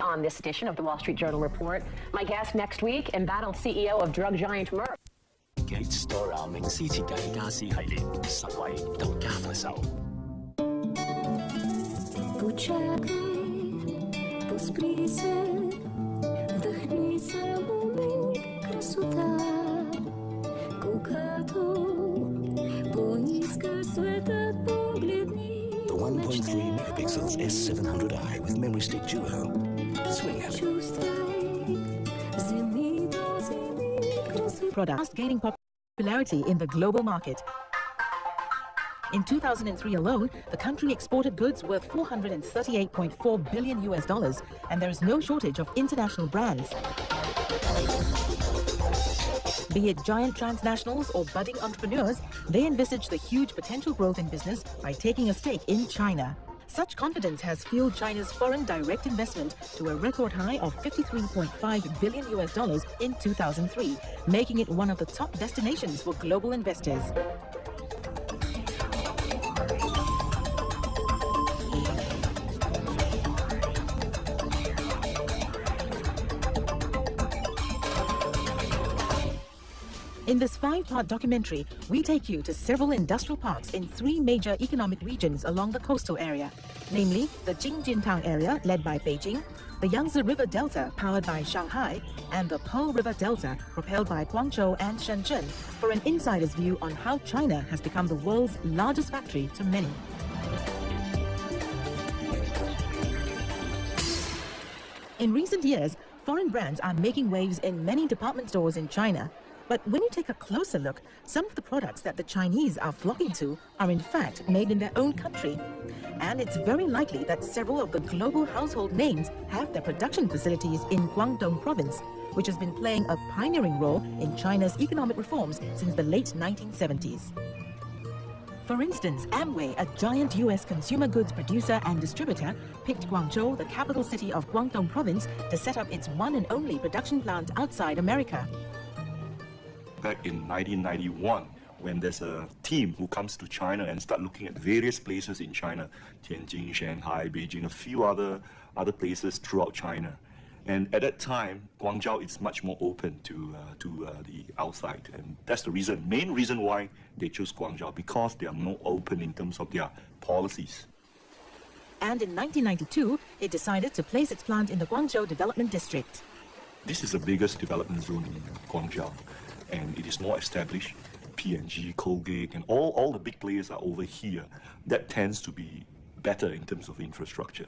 on this edition of the Wall Street Journal Report. My guest next week, embattled CEO of drug giant Merck. Gate Store 名師設計家私系列實惠獨家發售。The 1.3 megapixels S700i with memory stick duo. Swing it. Products gaining popularity in the global market. In 2003 alone, the country exported goods worth $438.4 billion US, and there is no shortage of international brands. Be it giant transnationals or budding entrepreneurs, they envisage the huge potential growth in business by taking a stake in China. Such confidence has fueled China's foreign direct investment to a record high of $53.5 billion US in 2003, making it one of the top destinations for global investors. In this 5-part documentary, we take you to several industrial parks in 3 major economic regions along the coastal area, namely the Jingjintang area led by Beijing, the Yangtze River Delta powered by Shanghai, and the Pearl River Delta propelled by Guangzhou and Shenzhen, for an insider's view on how China has become the world's largest factory to many. In recent years, foreign brands are making waves in many department stores in China. But when you take a closer look, some of the products that the Chinese are flocking to are in fact made in their own country. And it's very likely that several of the global household names have their production facilities in Guangdong province, which has been playing a pioneering role in China's economic reforms since the late 1970s. For instance, Amway, a giant US consumer goods producer and distributor, picked Guangzhou, the capital city of Guangdong province, to set up its one and only production plant outside America. Back in 1991, when there's a team who comes to China and start looking at various places in China, Tianjin, Shanghai, Beijing, a few other places throughout China. And at that time, Guangzhou is much more open to the outside. And that's the main reason why they chose Guangzhou, because they are more open in terms of their policies. And in 1992, it decided to place its plant in the Guangzhou Development District. This is the biggest development zone in Guangzhou, and it is more established. P&G, Colgate, and all the big players are over here. That tends to be better in terms of infrastructure.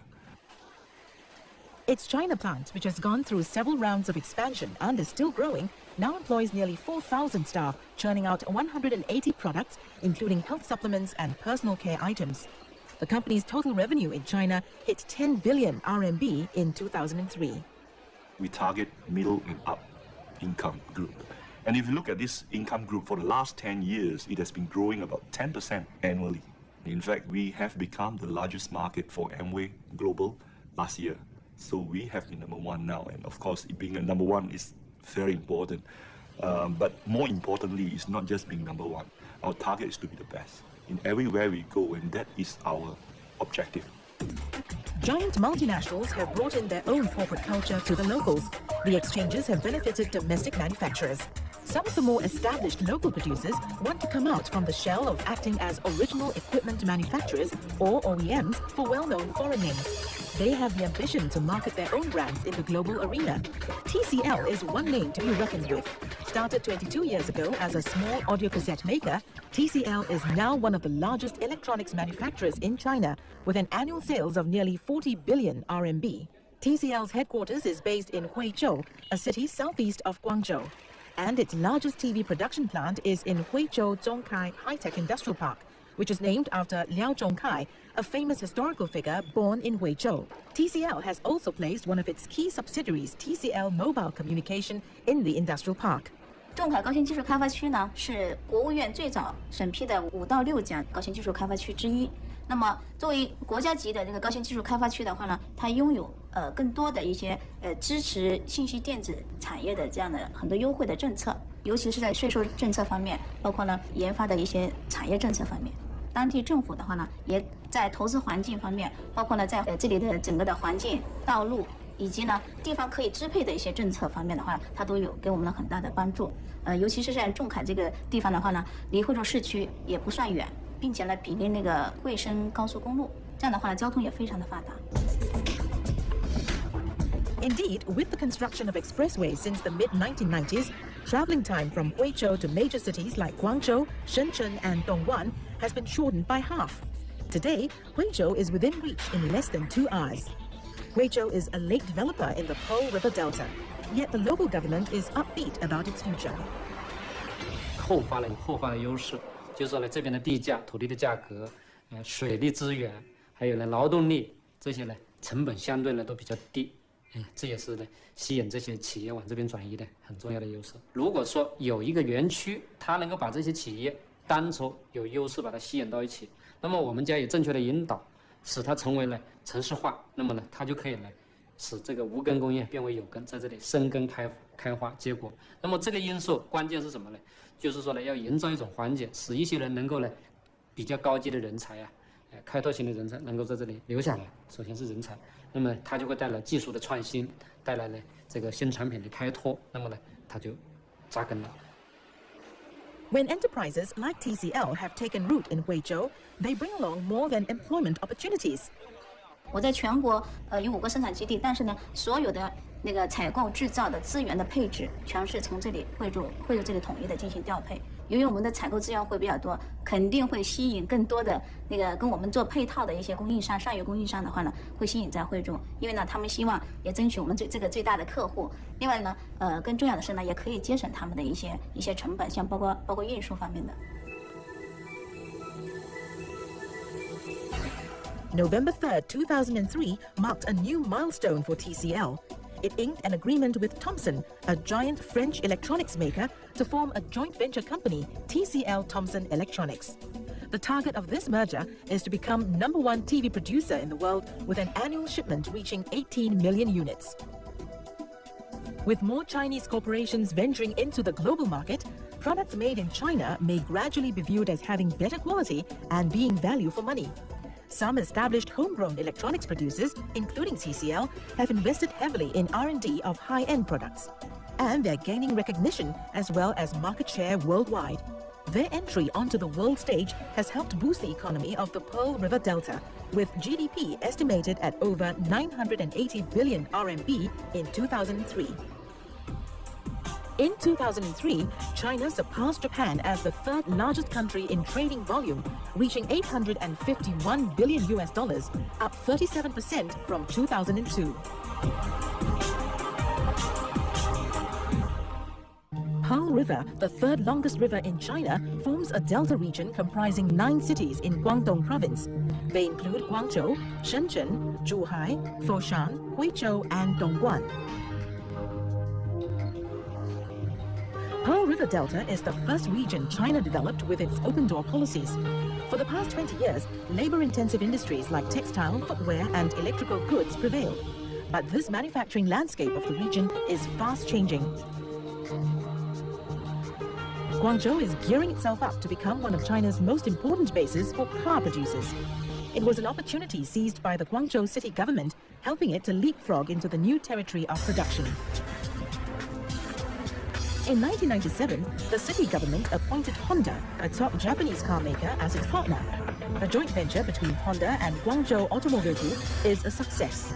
Its China plant, which has gone through several rounds of expansion and is still growing, now employs nearly 4,000 staff, churning out 180 products, including health supplements and personal care items. The company's total revenue in China hit 10 billion RMB in 2003. We target middle and up income group. And if you look at this income group for the last 10 years, it has been growing about 10% annually. In fact, we have become the largest market for Amway Global last year. So we have been number 1 now. And of course, being a number 1 is very important. But more importantly, it's not just being number 1. Our target is to be the best in everywhere we go, and that is our objective. Giant multinationals have brought in their own corporate culture to the locals. The exchanges have benefited domestic manufacturers. Some of the more established local producers want to come out from the shell of acting as original equipment manufacturers, or OEMs, for well-known foreign names. They have the ambition to market their own brands in the global arena. TCL is one name to be reckoned with. Started 22 years ago as a small audio cassette maker, TCL is now one of the largest electronics manufacturers in China, with an annual sales of nearly 40 billion RMB. TCL's headquarters is based in Huizhou, a city southeast of Guangzhou. And its largest TV production plant is in Huizhou Zhongkai High-Tech Industrial Park, which is named after Liao Zhongkai, a famous historical figure born in Huizhou. TCL has also placed one of its key subsidiaries, TCL Mobile Communication, in the industrial park. 中海高新技术开发区呢，是国务院最早审批的5到6家高新技术开发区之一。那么，作为国家级的这个高新技术开发区的话呢，它拥有更多的一些支持信息电子产业的这样的很多优惠的政策，尤其是在税收政策方面，包括呢研发的一些产业政策方面。当地政府的话呢，也在投资环境方面，包括呢在这里的整个的环境、道路、以及呢地方可以支配的一些政策方面的话，它都有给我们了很大的帮助。尤其是在仲恺这个地方的话呢，离惠州市区也不算远，并且呢毗邻那个惠深高速公路，这样的话呢交通也非常的发达。 Indeed, with the construction of expressways since the mid-1990s, traveling time from Huizhou to major cities like Guangzhou, Shenzhen and Dongguan has been shortened by half. Today, Huizhou is within reach in less than 2 hours. Huizhou is a late developer in the Pearl River Delta, yet the local government is upbeat about its future. 后发了有后发的优势，就是说呢，这边的地价、土地的价格，水利资源，还有呢劳动力这些呢，成本相对呢都比较低。 这也是呢吸引这些企业往这边转移的很重要的优势。如果说有一个园区，它能够把这些企业单从有优势把它吸引到一起，那么我们加以正确的引导，使它成为了城市化，那么呢它就可以来使这个无根工业变为有根，在这里生根开花结果。那么这个因素关键是什么呢？就是说呢要营造一种环境，使一些人能够呢比较高级的人才啊，开拓型的人才能够在这里留下来。首先是人才。 那么它就会带来技术的创新，带来呢这个新产品的开拓，那么呢它就扎根了。When enterprises like TCL have taken root in Huizhou, they bring along more than employment opportunities. 我在全国有5个生产基地，但是呢，所有的那个采购制造的资源的配置，全是从这里惠州这里统一的进行调配。由于我们的采购资源会比较多，肯定会吸引更多的那个跟我们做配套的一些供应商、上游供应商的话呢，会吸引在惠州，因为呢，他们希望也争取我们这个最大的客户。另外呢，更重要的是呢，也可以节省他们的一些成本，像包括运输方面的。 November 3rd, 2003 marked a new milestone for TCL. It inked an agreement with Thomson, a giant French electronics maker, to form a joint venture company, TCL Thomson Electronics. The target of this merger is to become #1 TV producer in the world with an annual shipment reaching 18 million units. With more Chinese corporations venturing into the global market, products made in China may gradually be viewed as having better quality and being value for money. Some established homegrown electronics producers, including TCL, have invested heavily in R&D of high-end products. And they're gaining recognition as well as market share worldwide. Their entry onto the world stage has helped boost the economy of the Pearl River Delta, with GDP estimated at over 980 billion RMB in 2003. In 2003, China surpassed Japan as the 3rd largest country in trading volume, reaching $851 billion, up 37% from 2002. Pearl River, the 3rd longest river in China, forms a delta region comprising 9 cities in Guangdong province. They include Guangzhou, Shenzhen, Zhuhai, Foshan, Huizhou and Dongguan. Pearl River Delta is the first region China developed with its open-door policies. For the past 20 years, labor-intensive industries like textile, footwear and electrical goods prevailed. But this manufacturing landscape of the region is fast changing. Guangzhou is gearing itself up to become one of China's most important bases for car producers. It was an opportunity seized by the Guangzhou city government, helping it to leapfrog into the new territory of production. In 1997, the city government appointed Honda, a top Japanese car maker, as its partner. The joint venture between Honda and Guangzhou Automobile Group is a success.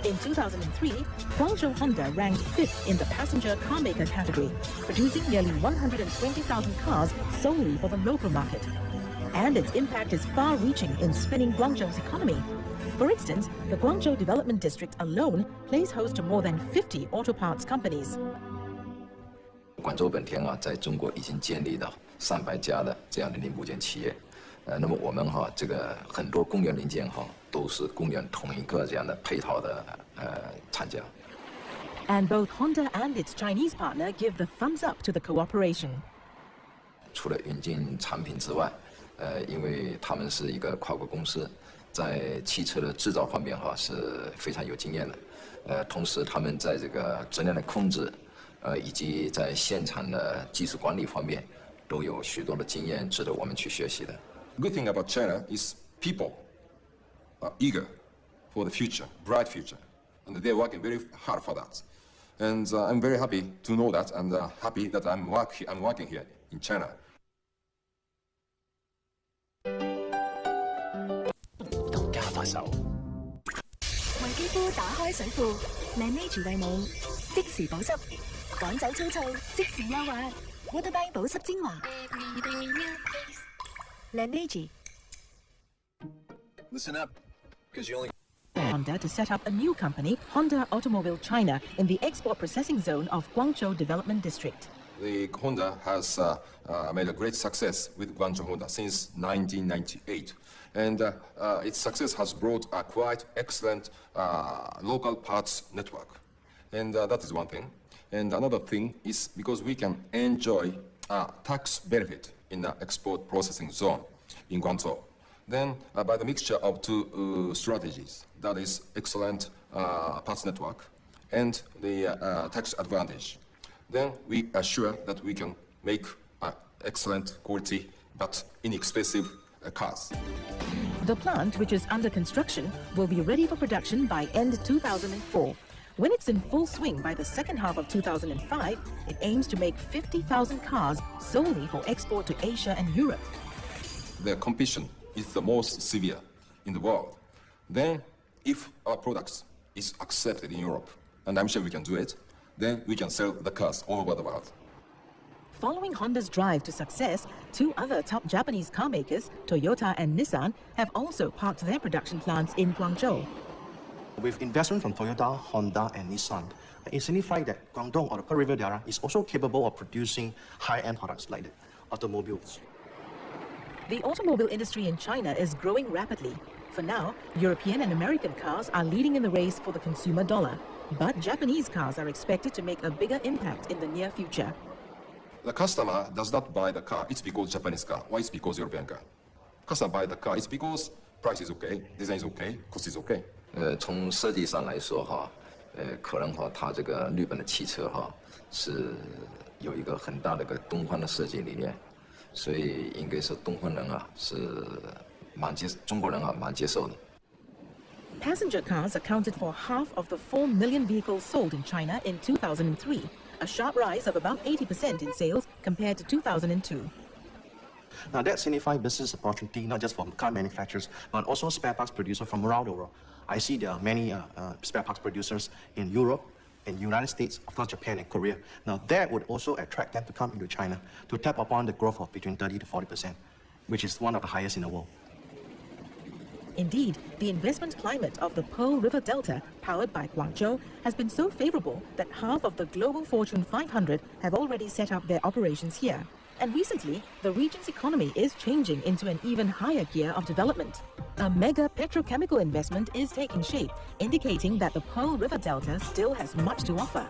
In 2003, Guangzhou Honda ranked 5th in the passenger car maker category, producing nearly 120,000 cars solely for the local market. And its impact is far-reaching in spinning Guangzhou's economy. For instance, the Guangzhou Development District alone plays host to more than 50 auto parts companies. 广州本田啊，在中国已经建立了300家的这样的零部件企业，那么我们这个很多公园零件都是公园同一个这样的配套的厂家。And both Honda and its Chinese partner give the thumbs up to the cooperation. 除了引进产品之外，因为他们是一个跨国公司，在汽车的制造方面是非常有经验的，同时他们在这个质量的控制。以及在现场的技术管理方面，都有许多的经验值得我们去学习的。Good thing about China is people are eager for the future, bright future, and they're working very hard for that. And I'm very happy to know that, and happy that I'm working here in China. 獨家發售。為肌膚打開水庫 ，Laneige 為你即時保濕，趕走粗糙，即時優滑 ，Waterbank 保濕精華 ，Laneige。 Listen up, because you only. Honda to set up a new company, Honda Automobile China, in the export processing zone of Guangzhou Development District. The Honda has made a great success with Guangzhou Honda since 1998. And its success has brought a quite excellent local parts network. And that is one thing. And another thing is because we can enjoy tax benefit in the export processing zone in Guangzhou. Then, by the mixture of two strategies, that is excellent parts network and the tax advantage, then we are sure that we can make excellent quality but inexpensive cars. The plant, which is under construction, will be ready for production by end 2004. When it's in full swing by the second half of 2005, it aims to make 50,000 cars solely for export to Asia and Europe. The competition is the most severe in the world. Then, if our products is accepted in Europe, and I'm sure we can do it, then we can sell the cars all over the world. Following Honda's drive to success, two other top Japanese car makers, Toyota and Nissan, have also parked their production plants in Guangzhou. With investment from Toyota, Honda, and Nissan, it signifies that Guangdong or the Pearl River Delta is also capable of producing high-end products like the automobiles. The automobile industry in China is growing rapidly. For now, European and American cars are leading in the race for the consumer dollar, but Japanese cars are expected to make a bigger impact in the near future. The customer does not buy the car, it's because Japanese car, or it's because European car. Customer buy the car, it's because price is okay, design is okay, cost is okay. 从设计上来说哈，可能哈，它这个日本的汽车哈是有一个很大的一个东方的设计理念，所以应该是东方人啊是中国人啊蛮接受的。 Passenger cars accounted for half of the 4 million vehicles sold in China in 2003, a sharp rise of about 80% in sales compared to 2002. Now that signifies business opportunity not just for car manufacturers, but also spare parts producers from around the world. I see there are many spare parts producers in Europe, in the United States, of course Japan and Korea. Now that would also attract them to come into China to tap upon the growth of between 30 to 40%, which is one of the highest in the world. Indeed, the investment climate of the Pearl River Delta, powered by Guangzhou, has been so favorable that half of the global Fortune 500 have already set up their operations here. And recently, the region's economy is changing into an even higher gear of development. A mega petrochemical investment is taking shape, indicating that the Pearl River Delta still has much to offer.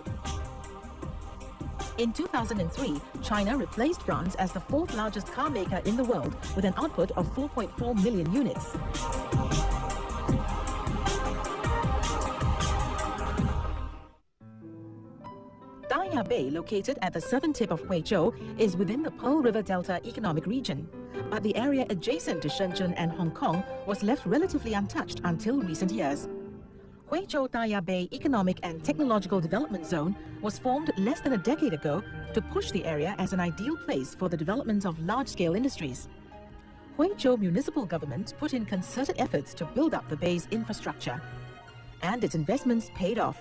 In 2003, China replaced France as the fourth largest car maker in the world with an output of 4.4 million units. Daya Bay, located at the southern tip of Huizhou, is within the Pearl River Delta economic region. But the area adjacent to Shenzhen and Hong Kong was left relatively untouched until recent years. Huizhou Daya Bay Economic and Technological Development Zone was formed less than a decade ago to push the area as an ideal place for the development of large-scale industries. Huizhou municipal government put in concerted efforts to build up the bay's infrastructure. And its investments paid off.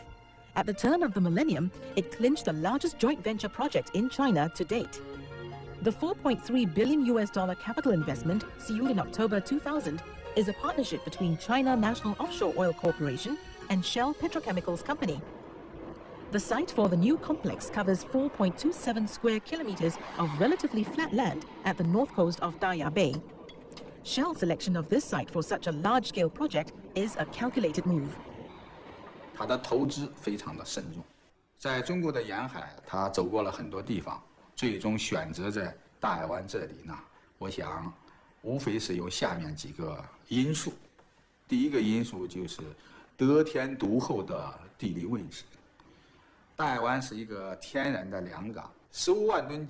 At the turn of the millennium, it clinched the largest joint venture project in China to date. The $4.3 billion capital investment, sealed in October 2000, is a partnership between China National Offshore Oil Corporation and Shell Petrochemicals Company. The site for the new complex covers 4.27 square kilometers of relatively flat land at the north coast of Daya Bay. Shell's selection of this site for such a large-scale project is a calculated move. 它的投资非常的慎重，在中国的沿海，它走过了很多地方，最终选择在大海湾这里呢。我想，无非是有下面几个因素。第一个因素就是得天独厚的地理位置。大海湾是一个天然的良港，15万吨。